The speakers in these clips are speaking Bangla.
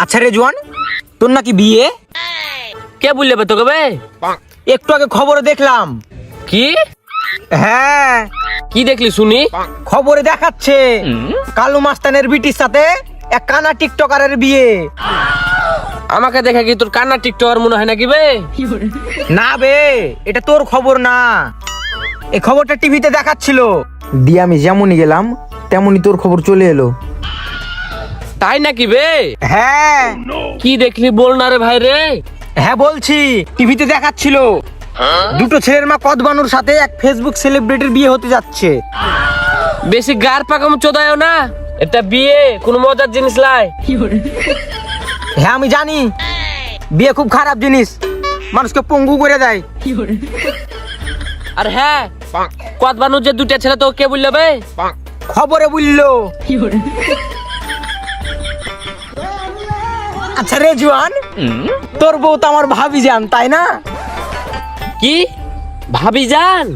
আচ্ছা রে জোয়ান, তোর নাকি বিয়ে? কে বললে বে তোকে বে? একটু আগে খবরে দেখলাম। কি হ্যাঁ, কি দেখলি শুনি? খবরে দেখাচ্ছে কালু মাস্তানের বিটির সাথে এক কানা টিকটকারের বিয়ে। আমাকে দেখে কি তোর কান্না টিকটকার মনে হয় নাকি বে? না বে, এটা তোর খবর না, এই খবরটা টিভিতে দেখাচ্ছিল। দিয়ে আমি যেমনই গেলাম তেমনই তোর খবর চলে এলো। তাই নাকি বে? হ্যাঁ কি দেখলি বল না রে ভাই রে। হ্যাঁ বলছি, টিভিতে দেখাচ্ছিল দুটো ছেলের মা কদবানুর সাথে এক ফেসবুক সেলিব্রিটির বিয়ে হতে যাচ্ছে। বেশি গার পাকাম চোদায়ও না, এটা বিয়ে কোনো মজার জিনিস লাই। হ্যাঁ আমি জানি, বিয়ে খুব খারাপ জিনিস, মানুষকে পঙ্গু করে দেয়। আর হ্যাঁ, কদবানুর যে দুটা ছেলে তো কে বললে বে? খবরে বললো। আচ্ছা রে জোয়ান, তোর বউ তো আমার ভাবি জান, তাই না? কি ভাবি যান?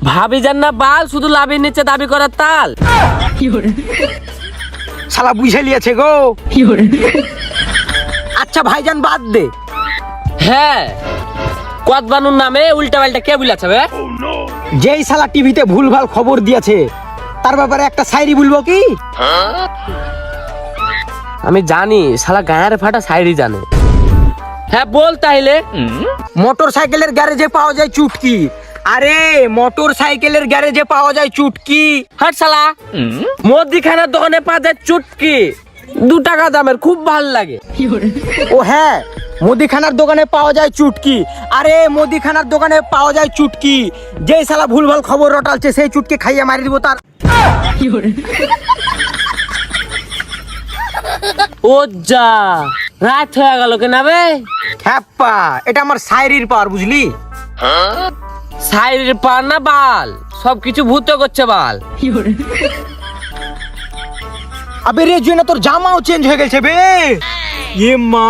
ভাবি যান না বাল, শুধু লাভের নিচে দাবি করার তাল। শালা বুঝে লিয়েছে গো। আচ্ছা ভাইজান বাদ দে। হ্যাঁ, কদবানুর নামে উল্টা পাল্টা কে বলেছে বে? যেই শালা টিভিতে ভুলভাল খবর দিয়েছে তার ব্যাপারে একটা শায়রি বলবো কি? আমি জানি শালা গায়ের ফাটা সাইরি জানে। হ্যাঁ বল তাইলে। মোটর সাইকেলের গ্যারেজে পাওয়া যায় চুটকি। আরে মোটর সাইকেলের গ্যারেজে পাওয়া যায় চুটকি। হাট শালা, মুদিখানার দোকানে পাওয়া যায় চুটকি, 2 টাকা দামের, খুব ভাল লাগে। ও হ্যাঁ, মুদিখানার দোকানে পাওয়া যায় চুটকি। আরে মুদিখানার দোকানে পাওয়া যায় চুটকি, যেই শালা ভুলভাল খবর রটালছে সেই চুটকি খাইয়ে মারি দিব তার। ও যা, রাত হয়ে গেল কেনা বে? হ্যাপা, এটা আমার শায়রির পাওয়ার, বুঝলি? সাইরির পার না বাল, সবকিছু ভূত করছে বাল। আবে রে জুয়েনা, তোর জামাও চেঞ্জ হয়ে গেছে বে। এ মা,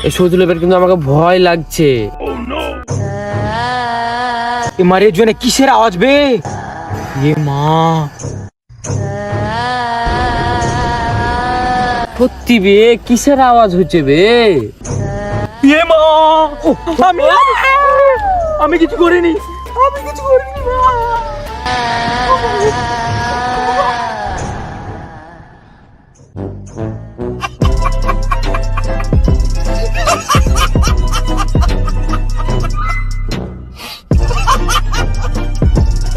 এই সজুলের কিন্তু আমাকে ভয় লাগছে। এ মারে জুয়েনা, কিসের আওয়াজ বে? এ মা, সত্যি বে, কিসের আওয়াজ হচ্ছে বে? এ মা, আমি কিছু করিনি, আমি কিছু করিনি।